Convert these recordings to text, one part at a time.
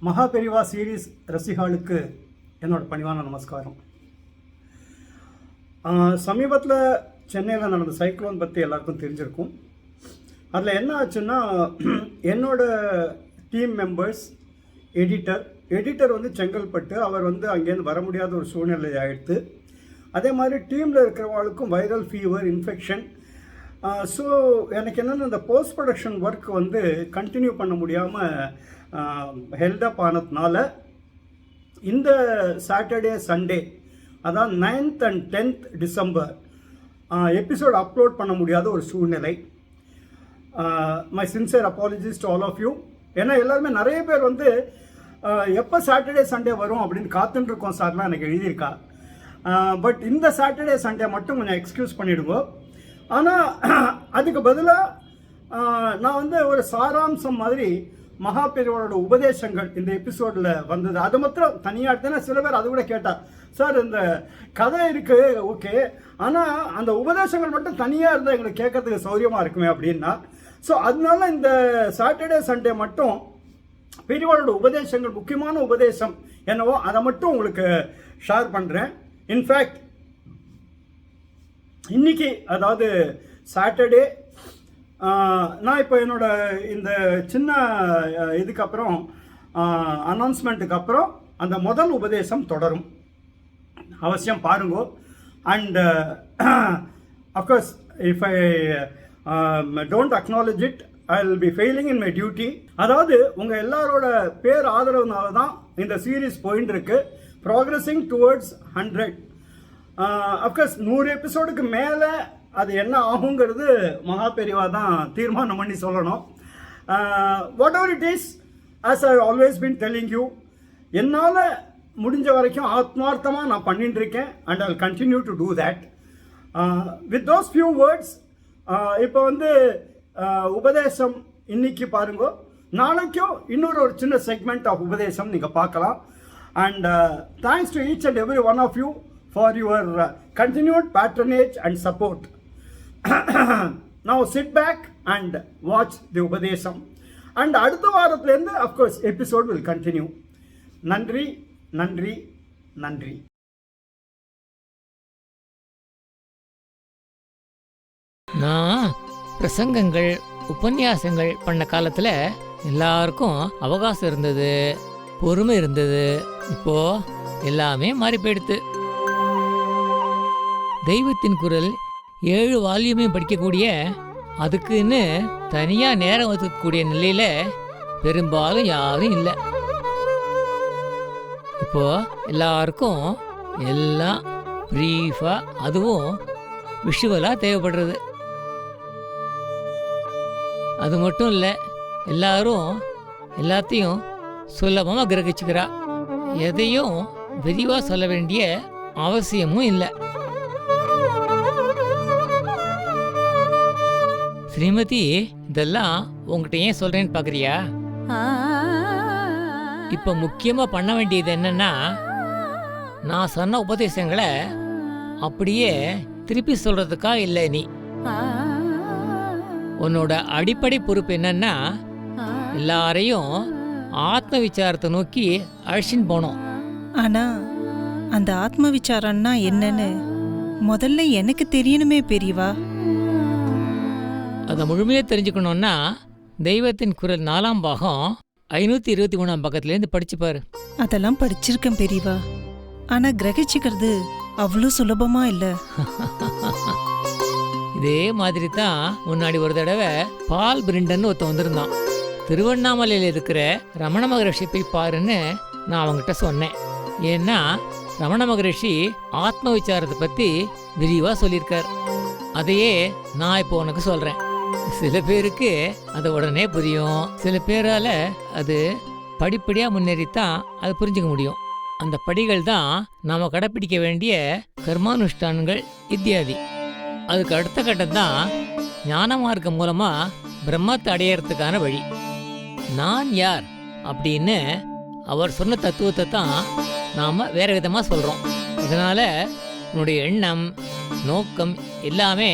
Maha Periyava series ரசிகாளுக்கு என்னோட பணிவான நமஸ்காரம். சமீபத்தில் சென்னையில் நடந்த சைக்ளோன் பற்றி எல்லாருக்கும் தெரிஞ்சிருக்கும். அதில் என்ன ஆச்சுன்னா, என்னோட டீம் மெம்பர்ஸ் எடிட்டர் வந்து செங்கல்பட்டு, அவர் வந்து அங்கேருந்து வர முடியாத ஒரு சூழ்நிலை ஆகிடுது. அதே மாதிரி டீமில் இருக்கிறவங்களுக்கும் வைரல் ஃபீவர் இன்ஃபெக்ஷன். ஸோ எனக்கு என்னென்னா, இந்த போஸ்ட் ப்ரொடக்ஷன் ஒர்க் வந்து கண்டினியூ பண்ண முடியாமல் ஹெல்டப் ஆனதுனால இந்த சாட்டர்டே சண்டே, அதான் 9th and 10th December episode upload பண்ண முடியாத ஒரு சூழ்நிலை. My sincere apologies to all of you. ஏன்னா எல்லாருமே நிறைய பேர் வந்து எப்போ சாட்டர்டே சண்டே வரும் அப்படின்னு காத்துட்டுருக்கோம் சார்லாம் எனக்கு எழுதியிருக்கா. பட் இந்த சாட்டர்டே சண்டே மட்டும் கொஞ்சம் எக்ஸ்கியூஸ் பண்ணிவிடுங்க. ஆனால் அதுக்கு பதிலாக நான் வந்து ஒரு சாராம்சம் மாதிரி மகாபெரிவாளோட உபதேசங்கள் இந்த எபிசோடில் வந்தது. அது மாத்திரம் தனியாக எடுத்தேன்னா சில பேர் அது கூட கேட்டால், சார் இந்த கதை இருக்குது ஓகே, ஆனால் அந்த உபதேசங்கள் மட்டும் தனியாக இருந்தால் எங்களுக்கு கேட்கறதுக்கு சௌரியமாக இருக்குமே அப்படின்னா. ஸோ அதனால இந்த சாட்டர்டே சண்டே மட்டும் பெரியவாளோட உபதேசங்கள், முக்கியமான உபதேசம் என்னவோ அதை மட்டும் உங்களுக்கு ஷேர் பண்ணுறேன். இன்ஃபேக்ட் இன்னைக்கு, அதாவது சாட்டர்டே, நான் இப்போ என்னோட இந்த சின்ன இதுக்கப்புறம் அனௌன்ஸ்மெண்ட்டுக்கு அப்புறம் அந்த முதல் உபதேசம் தொடரும். அவசியம் பாருங்க. And of course if I don't acknowledge it, I will be failing in my duty. அதாவது உங்கள் எல்லாரோட பேர் ஆதரவுனால தான் இந்த சீரீஸ் போயின்னு இருக்கு. Progressing towards 100. அஃப்கோர்ஸ் 100 எபிசோடுக்கு மேலே அது என்ன ஆகுங்கிறது மகாபெரிவா தான் தீர்மானம் பண்ணி சொல்லணும். Whatever it is, as I always been telling you, என்னால் முடிஞ்ச வரைக்கும் ஆத்மார்த்தமாக நான் பண்ணிட்டு இருக்கேன். And I will continue to do that. With those few words, இப்போ வந்து உபதேசம் இன்னைக்கு பாருங்க, நாளைக்கும் இன்னொரு சின்ன செக்மெண்ட் ஆஃப் உபதேசம் நீங்கள் பார்க்கலாம். And thanks to each and every one of you for your continued patronage and support. Now sit back and watch the Upadesam. And அடுத்த வாரத்திலேருந்து of course episode will continue. நன்றி நன்றி நன்றி. நான் பிரசங்கங்கள் உபன்யாசங்கள் பண்ண காலத்தில் எல்லாருக்கும் அவகாசம் இருந்தது, பொறுமை இருந்தது. இப்போ எல்லாமே மாறி போயிடுத்து. தெய்வத்தின் குரல் 7 வால்யூமையும் படிக்கக்கூடிய, அதுக்குன்னு தனியாக நேரம் ஒதுக்கக்கூடிய நிலையில் பெரும்பாலும் யாரும் இல்லை. இப்போ எல்லாருக்கும் எல்லாம் ப்ரீஃபாக, அதுவும் விஷுவலாக தேவைப்படுறது. அது மட்டும் இல்லை, எல்லாரும் எல்லாத்தையும் சுலபமாக கிரகிச்சுக்கிறா. எதையும் விரிவாக சொல்ல வேண்டிய அவசியமும் இல்லை. ஸ்ரீமதி, இதெல்லாம் உங்ககிட்ட ஏன் சொல்றேன்னு பாக்குறியா? இப்ப முக்கியமா பண்ண வேண்டியது என்னன்னா, நான் சொன்ன உபதேசங்களை அப்படியே திருப்பி சொல்றதுக்கா இல்லை. நீ உன்னோட அடிப்படை பொறுப்பு என்னன்னா, எல்லாரையும் ஆத்ம விசாரத்தை நோக்கி அழைச்சின்னு போனோம். ஆனா அந்த ஆத்ம விசாரம்னா என்னன்னு முதல்ல எனக்கு தெரியணுமே பெரியவா. அதை முழுமையாக தெரிஞ்சுக்கணுன்னா தெய்வத்தின் குரல் 4ஆம் பாகம் 523ஆம் பக்கத்துலேருந்து படிச்சுப்பாரு. அதெல்லாம் படிச்சிருக்கேன் பெரியவா, ஆனா கிரகிச்சுக்கிறது அவ்வளோ சுலபமா இல்லை. இதே மாதிரி தான் முன்னாடி ஒரு தடவை பால் பிரிண்டன் ஒருத்தன் வந்திருந்தான். திருவண்ணாமலையில் இருக்கிற ரமண மகரிஷி போய் பாருன்னு நான் அவங்ககிட்ட சொன்னேன். ஏன்னா ரமண மகரிஷி ஆத்ம விசாரத்தை பற்றி விரிவாக சொல்லியிருக்கார். அதையே நான் இப்போ உனக்கு சொல்கிறேன். சில பேருக்கு அது உடனே புரியும், சில பேரால் அது படிப்படியாக முன்னேறித்தான் அது புரிஞ்சுக்க முடியும். அந்த படிகள் தான் நாம் கடைப்பிடிக்க வேண்டிய கர்மானுஷ்டானங்கள் இத்தியாதி. அதுக்கு அடுத்த கட்டம் தான் ஞான மார்க்கம் மூலமாக பிரம்மத்தை அடையறதுக்கான வழி. நான் யார் அப்படின்னு அவர் சொன்ன தத்துவத்தை தான் நாம் வேறு விதமாக சொல்கிறோம். இதனால் உன்னுடைய எண்ணம், நோக்கம் எல்லாமே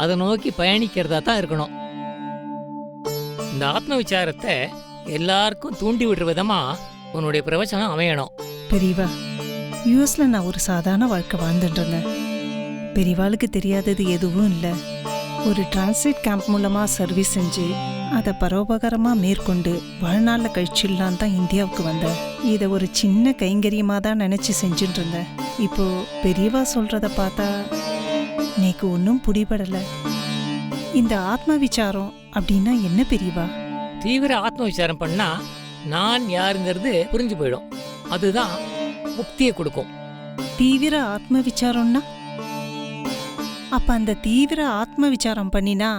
அதை நோக்கி பயணிக்கிறதா தான் இருக்கணும். இந்த ஆத்ம விசாரத்தை எல்லாருக்கும் தூண்டி விடுற விதமா உன்னுடைய பிரவச்சனம் அமையணும். பெரியவா, யூஎஸ்ல நான் ஒரு சாதாரண வாழ்க்கை வாழ்ந்துட்டு இருந்தேன். பெரியவாளுக்கு தெரியாதது எதுவும் இல்லை. ஒரு டிரான்சிட் கேம்ப் மூலமா சர்வீஸ் செஞ்சு அதை பரோபகாரமா மேற்கொண்டு வாழ்நாளில் கழிச்சிடலான் தான் இந்தியாவுக்கு வந்தேன். இதை ஒரு சின்ன கைங்கரியமாக தான் நினச்சி செஞ்சுட்டு இருந்தேன். இப்போ பெரியவா சொல்றத பார்த்தா எனக்கு ஒன்றும் புடிபடலை. இந்த ஆத்ம விசாரம் அப்படின்னா என்ன பெரியவா? தீவிர ஆத்ம விசாரம் பண்ணா நான் யாருங்கிறது புரிஞ்சு போயிடும். அதுதான் முக்தியை கொடுக்கும். தீவிர ஆத்ம விசாரம்னா அப்ப அந்த தீவிர ஆத்ம விசாரம் பண்ணினா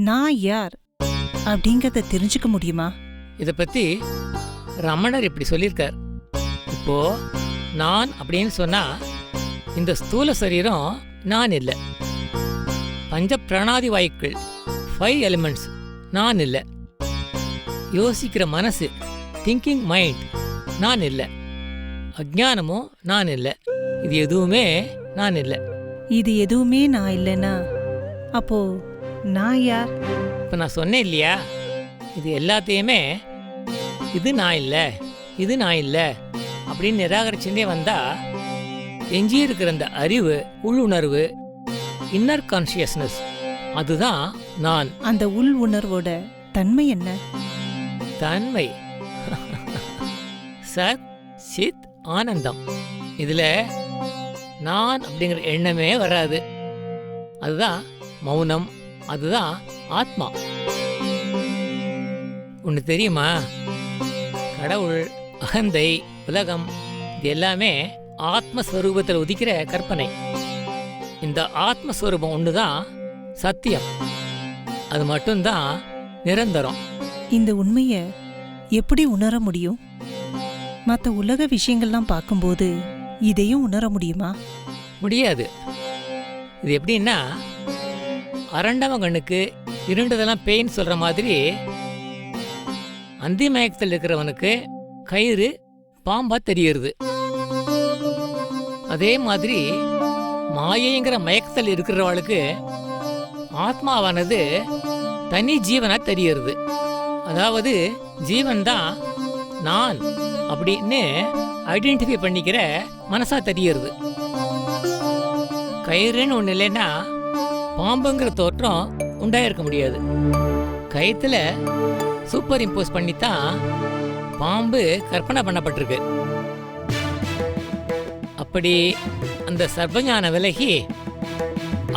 நான் யார் அப்படிங்கறத தெரிஞ்சுக்க முடியுமா? இதை பத்தி ரமணர் இப்படி சொல்லியிருக்கார். இப்போ நான் அப்படின்னு சொன்னா இந்த ஸ்தூல சரீரம் நான் இல்லை. பஞ்ச பிராணாதி வாயுக்கள் 5 எலிமெண்ட்ஸ் நான் இல்லை. யோசிக்கிற மனசு திங்கிங் மைண்ட் நான் இல்லை. அஜ்ஞானமும் நான் இல்லை. இது எதுவுமே நான் இல்லை. இது எதுவுமே நான் இல்லைன்னா அப்போ நான் யார்? இப்போ நான் சொன்னேன் இல்லையா, இது எல்லாத்தையுமே இது நான் இல்லை, இது நான் இல்லை அப்படின்னு நிராகரிச்சுட்டே வந்தா எஞ்சி இருக்கிற அந்த அறிவு, உள்ளுணர்வு, இன்னர் கான்ஷியஸ்னஸ், அதுதான் நான். அந்த உள் உணர்வோட தன்மை என்ன? தன்மை சத் சித் ஆனந்தம். இதுல நான் அப்படிங்கிற எண்ணமே வராது. அதுதான் மௌனம், அதுதான் ஆத்மா. ஒன்று தெரியுமா, கடவுள், அகந்தை, உலகம் இது எல்லாமே ஆத்மஸ்வரூபத்தில் உதிக்கிற கற்பனை. இந்த ஆத்மஸ்வரூபம் ஒன்று தான் சத்தியம். அது மட்டும்தான் நிரந்தரம். இந்த உண்மைய எப்படி உணர முடியும்? மற்ற உலக விஷயங்கள்லாம் பார்க்கும்போது இதையும் உணர முடியுமா? முடியாது. இது எப்படின்னா, அரண்டவன் கண்ணுக்கு இருண்டதெல்லாம் பெயின் சொல்ற மாதிரி அந்தி மயக்கத்தில் இருக்கிறவனுக்கு கயிறு பாம்பா தெரியுது. அதே மாதிரி மாயைங்கிற மயக்கத்தில் இருக்கிறவளுக்கு ஆத்மாவானது தனி ஜீவனா தெரியுது. அதாவது ஜீவன் தான் நான் அப்படின்னு ஐடென்டிஃபை பண்ணிக்கிற மனசா தெரியுது. கயிறுன்னு ஒன்று இல்லைன்னா பாம்புங்கிற தோற்றம் உண்டாயிருக்க முடியாது. கயித்துல சூப்பர் இம்போஸ் பண்ணித்தான் பாம்பு கற்பனை பண்ணப்பட்டிருக்கு. அப்படி அந்த சர்வஞான விலகி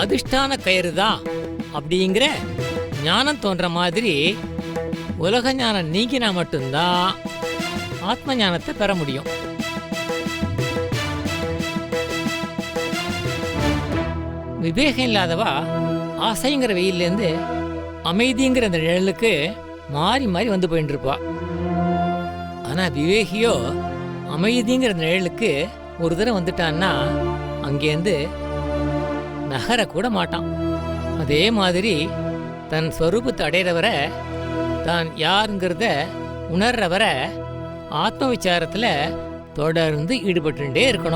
அதிஷ்டான கயிறு தான் அப்படிங்கிற ஞானம் தோன்ற மாதிரி உலக ஞானம் நீங்கினா மட்டும்தான் ஆத்ம ஞானத்தை பெற முடியும். விவேகம் இல்லாதவா ஆசைங்கிற வெயிலேருந்து அமைதிங்கிற அந்த நிழலுக்கு மாறி மாறி வந்து போயிட்டு இருப்பா. ஆனா விவேகியோ அமைதிங்கிற நிழலுக்கு ஒரு தடவை வந்துட்டான்னா அங்கேருந்து நகர கூட மாட்டான். அதே மாதிரி தன் ஸ்வரூபத்தை அடையிறவரை, தான் யாருங்கிறத உணர்றவரை ஆத்ம விசாரத்தில் தொடர்ந்து ஈடுபட்டுட்டே இருக்கணும்.